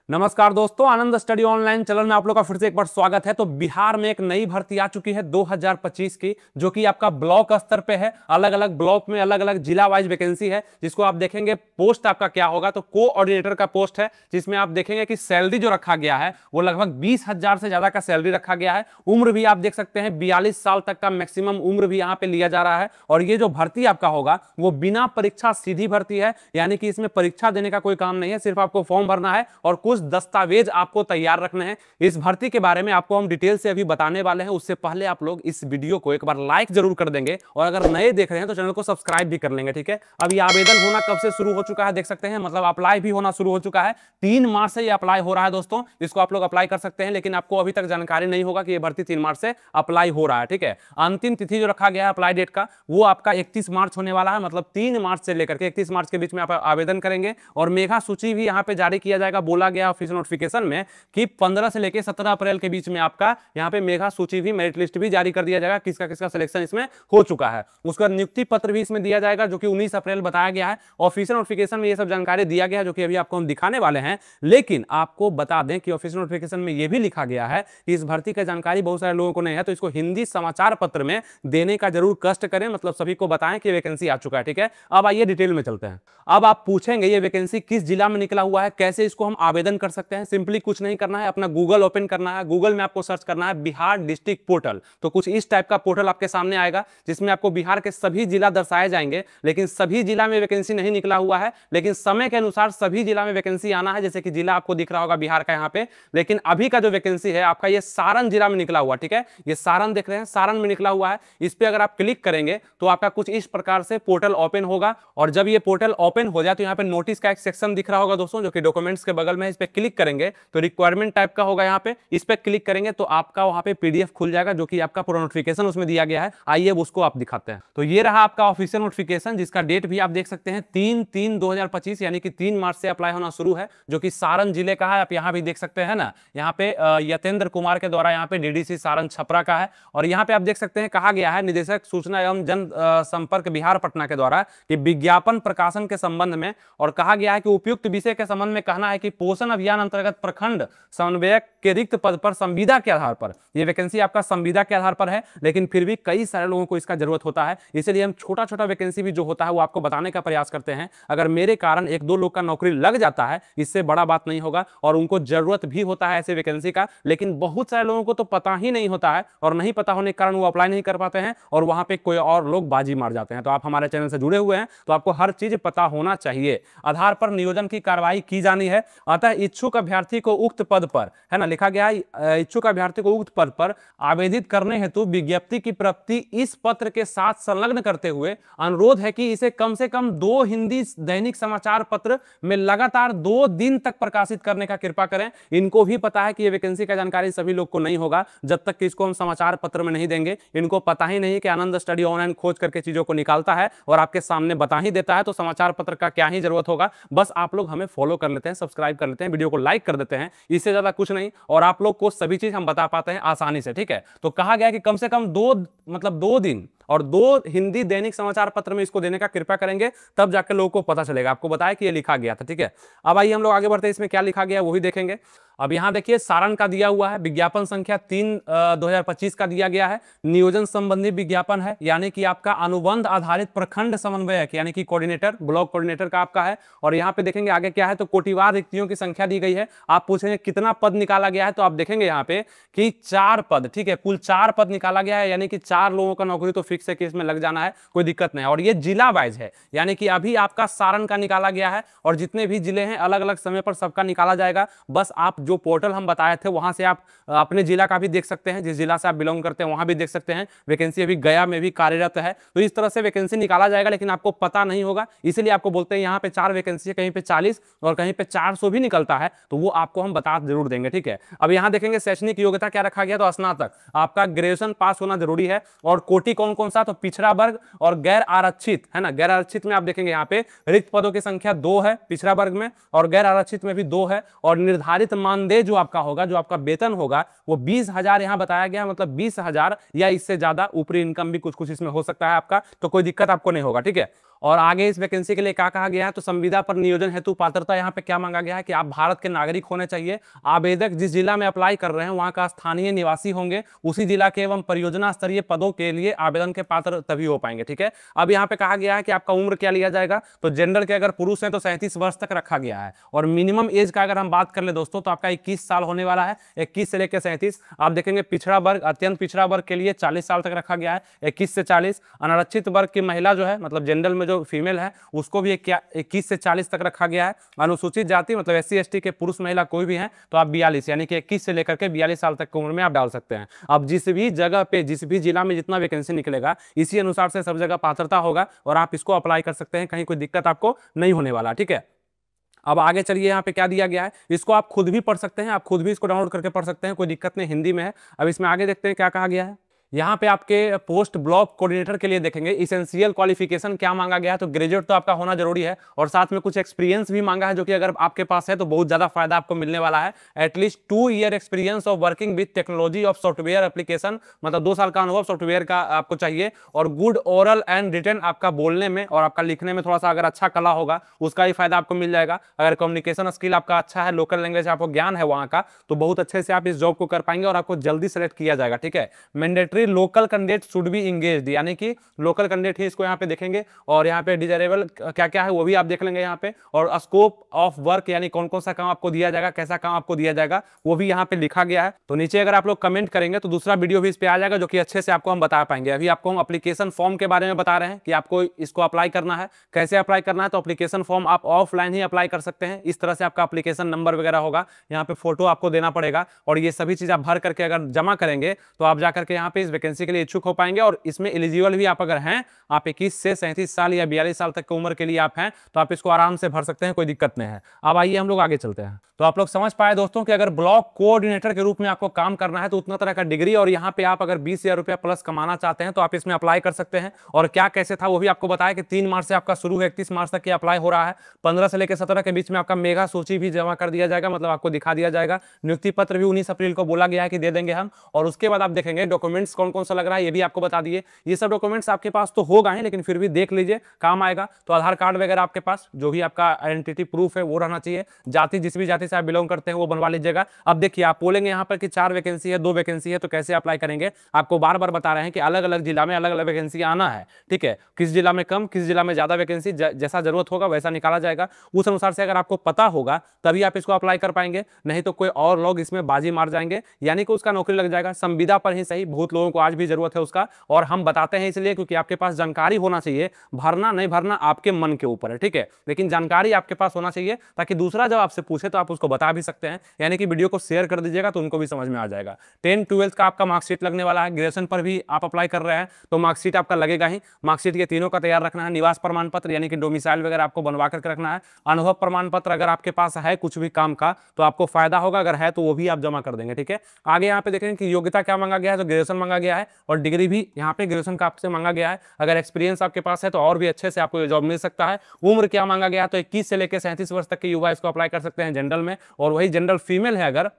नमस्कार दोस्तों, आनंद study online channel में आप लोग का फिर से एक बार स्वागत है। तो बिहार में एक नई भर्ती आ चुकी है 2025 की, जो कि आपका ब्लॉक स्तर पे है। अलग अलग ब्लॉक में अलग अलग जिला वाइज वैकेंसी है, जिसको आप देखेंगे पोस्ट आपका क्या होगा। तो कोऑर्डिनेटर का पोस्ट है, जिसमें आप देखेंगे कि सैलरी जो रखा गया है वो लगभग 20,000 से ज्यादा का सैलरी रखा गया है। उम्र भी आप देख सकते हैं 42 साल तक का मैक्सिमम उम्र भी यहाँ पे लिया जा रहा है। और ये जो भर्ती आपका होगा वो बिना परीक्षा सीधी भर्ती है, यानी कि इसमें परीक्षा देने का कोई काम नहीं है, सिर्फ आपको फॉर्म भरना है और कुछ दस्तावेज आपको तैयार रखने हैं। इस भर्ती के बारे में आपको हम डिटेल से अभी बताने वाले हैं। उससे पहले आप लोग इस वीडियो को एक बार लाइक जरूर कर देंगे, और अगर नए देख रहे हैं तो चैनल को सब्सक्राइब भी कर लेंगे। ठीक है, अब ये आवेदन होना कब से शुरू हो चुका है देख सकते हैं, मतलब अप्लाई भी होना शुरू हो चुका है। 3 मार्च से ये अप्लाई हो रहा है दोस्तों। इसको आप लोग अप्लाई कर सकते हैं, लेकिन आपको अभी तक जानकारी नहीं होगा कि ये भर्ती 3 मार्च से अप्लाई हो रहा है। ठीक है, अंतिम तिथि जो रखा गया है अप्लाई डेट का, वो आपका 31 मार्च होने वाला है। मतलब 3 मार्च से लेकर के 31 मार्च के बीच में आप आवेदन करेंगे। और मेगा सूची भी यहाँ पे जारी किया जाएगा। बोला गया ऑफिशियल नोटिफिकेशन में कि 15 से लेकर 17 अप्रैल के बीच में आपका यहाँ पे मेगा सूची भी, मेरिट लिस्ट भी जारी कर दिया जाएगा। किसका किसका सिलेक्शन इसमें हो चुका है, उसका नियुक्ति पत्र भी इसमें दिया जाएगा, जो कि 19 अप्रैल बताया गया है। ऑफिशियल नोटिफिकेशन में ये सब जानकारी दिया गया है, जो कि अभी आपको हम दिखाने वाले हैं। लेकिन आपको बता दें कि ऑफिशियल नोटिफिकेशन में यह भी लिखा गया है कि इस भर्ती की जानकारी बहुत सारे लोगों को नहीं है, तो इसको हिंदी समाचार पत्र में देने का जरूर कष्ट करें। मतलब सभी को बताएं कि वैकेंसी आ चुका है। ठीक है, अब आइए डिटेल में चलते हैं। अब आप पूछेंगे ये वैकेंसी किस जिला में निकला हुआ है, कैसे इसको हम आवेदन कर सकते हैं। सिंपली कुछ नहीं करना है, अपना गूगल ओपन करना है। गूगल में आपको सर्च करना है बिहार डिस्ट्रिक्ट पोर्टल। तो कुछ इस टाइप का पोर्टल आपके सामने आएगा, जिसमें आपको बिहार के सभी जिला दर्शाए जाएंगे। लेकिन सभी जिला में वैकेंसी नहीं निकला हुआ है, लेकिन समय के अनुसार सभी जिला में वैकेंसी आना है। जैसे कि जिला आपको दिख रहा होगा बिहार का यहाँ पे, लेकिन अभी का जो वैकेंसी है आपका ये सारण जिला में निकला हुआ। ठीक है, ये सारण देख रहे हैं, सारण में निकला हुआ है। इस पे अगर आप क्लिक करेंगे तो आपका कुछ इस प्रकार से पोर्टल ओपन होगा। और जब ये पोर्टल ओपन हो जाए तो यहाँ पे नोटिस का एक सेक्शन दिख रहा होगा दोस्तों, जो कि डॉक्यूमेंट्स के बगल में। इस पे क्लिक करेंगे तो रिक्वायरमेंट टाइप का होगा। यहाँ पे इस पे क्लिक करेंगे तो आपका वहां पे पीडीएफ खुल जाएगा, जो कि आपका पूरा नोटिफिकेशन उसमें दिया गया है। आइए उसको आप दिखाते हैं। तो ये रहा आपका ऑफिशियल नोटिफिकेशन, जिसका डेट भी आप देख सकते हैं 3/3/2025, यानी कि 3 मार्च से अप्लाई होना शुरू है, जो कि सारण जिले का है। आप यहाँ भी देख सकते हैं ना, यहाँ पे यतेंद्र कुमार के द्वारा यहाँ पे डीडीसी सारण छपरा का है। और यहाँ पे आप देख सकते हैं कहा गया है निदेशक सूचना एवं जन संपर्क बिहार पटना के द्वारा कि विज्ञापन प्रकाशन के संबंध में, और कहा गया है कि उपयुक्त विषय के संबंध में कहना है कि पोषण अभियान अंतर्गत प्रखंड समन्वयक के रिक्त पद पर संविदा के आधार पर, यह वैकेंसी आपका संविदा के आधार पर है, लेकिन फिर भी कई सारे लोगों को इसका जरूरत होता है। इसलिए हम छोटा छोटा वैकेंसी भी जो होता है वो आपको बताने का प्रयास करते हैं। अगर मेरे कारण 1-2 लोग का नौकरी लग जाता है, इससे बड़ा बात नहीं होगा। और उनको जरूरत भी होता है ऐसे वैकेंसी का, लेकिन बहुत सारे लोगों को तो पता ही नहीं होता है, और नहीं पता होने के कारण वो अप्लाई नहीं कर पाते हैं, और वहां पे कोई और लोग बाजी मार जाते हैं। तो आप हमारे चैनल से जुड़े हुए हैं तो आपको हर चीज पता होना चाहिए। आधार पर नियोजन की कार्रवाई की जानी है। अतः इच्छुक अभ्यर्थी को उक्त पद पर, है ना, लिखा गया है, इच्छुक अभ्यर्थी को उक्त पद पर आवेदित करने हेतु विज्ञप्ति की प्राप्ति इस पत्र के साथ संलग्न करते हुए अनुरोध है कि इसे कम से कम 2 हिंदी दैनिक समाचार पत्र में लगातार 2 दिन तक प्रकाशित करने का कृपा करें। इनको भी पता है कि ये वैकेंसी का जानकारी सभी लोग को नहीं होगा जब तक कि इसको हम समाचार पत्र में नहीं देंगे। इनको पता ही नहीं कि आनंद स्टडी ऑनलाइन खोज करके चीजों को निकालता है और आपके सामने बता ही देता है, तो समाचार पत्र का क्या ही जरूरत होगा। बस आप लोग हमें फॉलो कर लेते हैं, सब्सक्राइब कर लेते हैं, वीडियो को लाइक कर देते हैं, इससे ज्यादा कुछ नहीं। और आप लोग को सभी चीज हम बता पाते हैं आसानी से। ठीक है, तो कहा गया कि कम से कम 2 दिन और 2 हिंदी दैनिक समाचार पत्र में इसको देने का कृपा करेंगे, तब जाकर लोगों को पता चलेगा। आपको बताया कि ये लिखा गया था। ठीक है, अब आइए हम लोग आगे बढ़ते हैं, इसमें क्या लिखा गया वो ही देखेंगे। अब यहां देखिए सारण का दिया हुआ है, विज्ञापन संख्या 3/2025 का दिया गया है। नियोजन संबंधी विज्ञापन है, यानी कि आपका अनुबंध आधारित प्रखंड समन्वयक, यानी कि कोऑर्डिनेटर, ब्लॉक कोऑर्डिनेटर का आपका है। और यहां पे देखेंगे आगे क्या है, तो कोटिवार रिक्तियों की संख्या दी गई है। आप पूछेंगे कितना पद निकाला गया है, तो आप देखेंगे यहाँ पे कि 4 पद। ठीक है, कुल 4 पद निकाला गया है, यानी कि 4 लोगों का नौकरी तो फिक्स है कि इसमें लग जाना है, कोई दिक्कत नहीं। और ये जिला वाइज है, यानी कि अभी आपका सारण का निकाला गया है, और जितने भी जिले हैं अलग अलग समय पर सबका निकाला जाएगा। बस आप जो पोर्टल हम बताए थे वहां से आप अपने जिला का भी देख सकते हैं, जिस जिला से आप बिलोंग करते हैं वहां भी देख सकते हैं। वैकेंसी अभी गया में भी कार्यरत है, तो इस तरह से वैकेंसी निकाला जाएगा, लेकिन आपको पता नहीं होगा। इसलिए आपको बोलते हैं यहाँ पे 4 वैकेंसी है, कहीं पे 40 और कहीं पे 400 भी निकलता है, तो वो आपको हम बता जरूर देंगे। ठीक है, अब यहाँ देखेंगे शैक्षणिक योग्यता क्या रखा गया, तो स्नातक, आपका ग्रेजुएशन पास होना जरूरी है। और कोटि कौन कौन सा, तो पिछड़ा वर्ग और गैर आरक्षित, है ना। गैर आरक्षित में आप देखेंगे यहाँ पे रिक्त पदों की संख्या 2 है पिछड़ा वर्ग में, और गैर आरक्षित में भी 2 है। और निर्धारित मानदेय जो आपका होगा, जो आपका वेतन होगा, वो 20,000 यहां बताया गया, मतलब 20,000 या इससे ज्यादा। ऊपरी इनकम भी कुछ कुछ इसमें हो सकता है आपका, तो कोई दिक्कत आपको नहीं होगा। ठीक है, और आगे इस वैकेंसी के लिए क्या कहा गया है, तो संविदा पर नियोजन हेतु पात्रता यहाँ पे क्या मांगा गया है कि आप भारत के नागरिक होने चाहिए, आवेदक जिस जिला में अप्लाई कर रहे हैं वहां का स्थानीय निवासी होंगे, उसी जिला के एवं परियोजना स्तरीय पदों के लिए आवेदन के पात्र तभी हो पाएंगे। ठीक है, अब यहाँ पे कहा गया है कि आपका उम्र क्या लिया जाएगा, तो जेंडर के अगर पुरुष हैं तो 37 वर्ष तक रखा गया है, और मिनिमम एज का अगर हम बात कर ले दोस्तों तो आपका 21 साल होने वाला है, 21 से लेकर 37। आप देखेंगे पिछड़ा वर्ग, अत्यंत पिछड़ा वर्ग के लिए 40 साल तक रखा गया है, 21 से 40। अनारक्षित वर्ग की महिला जो है, मतलब जनरल में जो फीमेल है, उसको भी 21 से 40 तक रखा गया है। अनुसूचित जाति मतलब SC ST के पुरुष महिला कोई भी है तो आप 42 यानी कि 21 से लेकर के 42 साल तक की उम्र में आप डाल सकते हैं। अब जिस भी जगह पे, जिस भी जिला में जितना वैकेंसी निकलेगा, इसी अनुसार से सब जगह पात्रता होगा और आप इसको अप्लाई कर सकते हैं, कहीं कोई दिक्कत आपको नहीं होने वाला। ठीक है, अब आगे चलिए, यहाँ पे क्या दिया गया है, इसको आप खुद भी पढ़ सकते हैं, आप खुद भी इसको डाउनलोड करके पढ़ सकते हैं, कोई दिक्कत नहीं, हिंदी में है। अब इसमें आगे देखते हैं क्या कहा गया है। यहाँ पे आपके पोस्ट ब्लॉक कोऑर्डिनेटर के लिए देखेंगे इसेंशियल क्वालिफिकेशन क्या मांगा गया है, तो ग्रेजुएट तो आपका होना जरूरी है, और साथ में कुछ एक्सपीरियंस भी मांगा है, जो कि अगर आपके पास है तो बहुत ज्यादा फायदा आपको मिलने वाला है। At least 2 year experience of working with technology of software application, मतलब 2 साल का अनुभव सॉफ्टवेयर का आपको चाहिए, और गुड ओरल एंड रिटन, आपका बोलने में और आपका लिखने में थोड़ा सा अगर अच्छा कला होगा उसका ही फायदा आपको मिल जाएगा। अगर कम्युनिकेशन स्किल आपका अच्छा है, लोकल लैंग्वेज आपको ज्ञान है वहां का, तो बहुत अच्छे से आप इस जॉब को कर पाएंगे और आपको जल्दी सेलेक्ट किया जाएगा। ठीक है, mandatory local candidate should be engaged, यानी कि लोकल कैंडिडेट ही इसको यहाँ पे देखेंगे, और यहाँ पे डिजायरेबल क्या क्या है वो भी आप देख लेंगे यहाँ पे, और स्कोप ऑफ वर्क यानी कौन कौन सा काम आपको दिया जाएगा, कैसा काम आपको दिया जाएगा, वो भी यहाँ पे लिखा गया है। तो नीचे अगर आप लोग कमेंट करेंगे तो दूसरा वीडियो भी इस पे आ जाएगा, जो कि अच्छे से आपको हम बता पाएंगे। अभी आपको हम एप्लीकेशन फॉर्म के बारे में बता रहे हैं कि आपको इसको अप्लाई करना है, कैसे अप्लाई करना है। तो एप्लीकेशन फॉर्म आप ऑफलाइन ही अप्लाई कर सकते हैं, इस तरह से आपका एप्लीकेशन नंबर वगैरह होगा, यहाँ पे फोटो आपको देना पड़ेगा, और ये सभी चीज आप भर करके अगर जमा करेंगे तो आप जाकर के यहाँ पे इस वैकेंसी के लिए इच्छुक हो पाएंगे। और इसमें एलिजिबल भी आप अगर हैं, आप 21 से 37 साल या 42 साल तक की उम्र के लिए आप हैं, तो आप इसको आराम से भर सकते हैं, कोई दिक्कत नहीं है। अब आइए हम लोग आगे चलते हैं। तो आप लोग समझ पाए दोस्तों कि अगर ब्लॉक कोऑर्डिनेटर के रूप में आपको काम करना है तो उतना तरह का डिग्री, और यहाँ पे आप अगर 20,000 रुपया प्लस कमाना चाहते हैं तो आप इसमें अप्लाई कर सकते हैं। और क्या कैसे था वो भी आपको बताया कि 3 मार्च से आपका शुरू है, 31 मार्च तक अप्लाई हो रहा है। 15 से लेकर 17 के बीच में आपका मेगा सूची भी जमा कर दिया जाएगा, मतलब आपको दिखा दिया जाएगा। नियुक्ति पत्र भी 19 अप्रैल को बोला गया है कि दे देंगे हम। और उसके बाद आप देखेंगे डॉक्यूमेंट्स कौन कौन सा लग रहा है, ये भी आपको बता दिए। ये सब डॉक्यूमेंट्स आपके पास तो होगा ही, लेकिन फिर भी देख लीजिए, काम आएगा। तो आधार कार्ड वगैरह आपके पास, जो भी आपका आइडेंटिटी प्रूफ है वो रहना चाहिए। जाति, जिस भी जाति से आप बिलोंग करते हैं वो बनवा लीजिएगा। अब देखिए, आप बोलेंगे यहाँ पर कि 4 वैकेंसी है, 2 वैकेंसी है, तो कैसे अप्लाई करेंगे। आपको बार बार बता रहे हैं कि अलग अलग जिला में अलग अलग वैकेंसी आना है। ठीक है, किस जिला में कम, किस जिला में ज्यादा वैकेंसी, जैसा जरूरत होगा वैसा निकाला जाएगा। उस अनुसार से अगर आपको पता होगा तभी आप इसको अप्लाई कर पाएंगे, नहीं तो कोई और लोग इसमें बाजी मार जाएंगे, यानी कि उसका नौकरी लग जाएगा। संविदा पर ही सही, बहुत लोगों को आज भी जरूरत है उसका, और हम बताते हैं इसलिए क्योंकि आपके पास जानकारी होना चाहिए। भरना नहीं भरना आपके मन के ऊपर है, ठीक है, लेकिन जानकारी आपके पास होना चाहिए, ताकि दूसरा जब आपसे पूछे तो आप उसको बता भी सकते हैं। यानी कि वीडियो को शेयर कर दीजिएगा तो उनको भी समझ में आ जाएगा। 10th 12th का आपका मार्कशीट लगने वाला है, ग्रेजुएशन पर भी आप अप्लाई कर रहे हैं तो मार्कशीट आपका लगेगा ही। मार्कशीट के तीनों का तैयार रखना है। निवास प्रमाण पत्र यानी कि डोमिसाइल वगैरह आपको बनवा करके रखना है। अनुभव प्रमाण पत्र अगर आपके पास है कुछ भी काम का तो आपको फायदा होगा, अगर है तो वो भी आप जमा कर देंगे। ठीक है, आगे यहाँ पे देखेंगे कि योग्यता क्या मांगा गया है, तो ग्रेजुएशन मांगा गया है, और डिग्री भी यहाँ पे ग्रेजुएशन का आपसे मांगा गया है। अगर एक्सपीरियंस आपके पास है तो और भी अच्छे से आपको जॉब मिल सकता है। उम्र क्या मांगा गया है, तो 21 से लेकर 37 वर्ष तक के युवा इसको अप्लाई कर सकते हैं जनरल में, और वही जनरल फीमेल है अगर,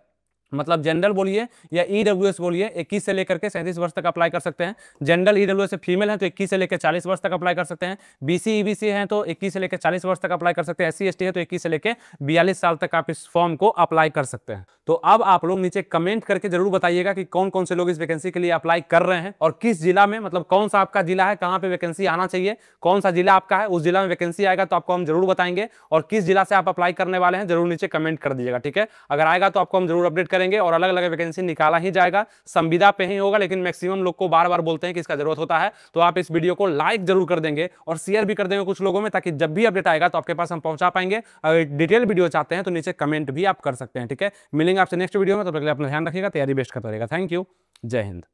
मतलब जनरल बोलिए या ईडब्ल्यूएस बोलिए, 21 से लेकर के 37 वर्ष तक अप्लाई कर सकते हैं। जनरल ईडब्ल्यूएस से फीमेल है तो 21 से लेकर 40 वर्ष तक अप्लाई कर सकते हैं। बीसी ईबीसी है तो 21 से लेकर 40 वर्ष तक अप्लाई कर सकते हैं। एससी एसटी है तो 21 से लेकर 42 साल तक आप इस फॉर्म को अप्लाई कर सकते हैं। तो अब आप लोग नीचे कमेंट करके जरूर बताइएगा कि कौन कौन से लोग इस वैकेंसी के लिए अप्लाई कर रहे हैं, और किस जिला में, मतलब कौन सा आपका जिला है, कहां पे वैकेंसी आना चाहिए, कौन सा जिला आपका है, उस जिला में वैकेंसी आएगा तो आपको हम जरूर बताएंगे। और किस जिला से आप अप्लाई करने वाले हैं जरूर नीचे कमेंट कर दीजिएगा। ठीक है, अगर आएगा तो आपको हम जरूर अपडेट करेंगे, और अलग अलग वैकेंसी निकाला ही जाएगा। संविदा पे ही होगा, लेकिन मैक्सिमम लोग को बार बार बोलते हैं कि इसका जरूरत होता है, तो आप इस वीडियो को लाइक जरूर कर देंगे और शेयर भी कर देंगे कुछ लोगों में, ताकि जब भी अपडेट आएगा तो आपके पास हम पहुंचा पाएंगे। अगर डिटेल वीडियो चाहते हैं तो नीचे कमेंट भी आप कर सकते हैं। ठीक है, मिलेंगे आपसे नेक्स्ट वीडियो में, तो अपना ध्यान रखिएगा, तैयारी बेस्ट करता रहेगा। थैंक यू, जय हिंद।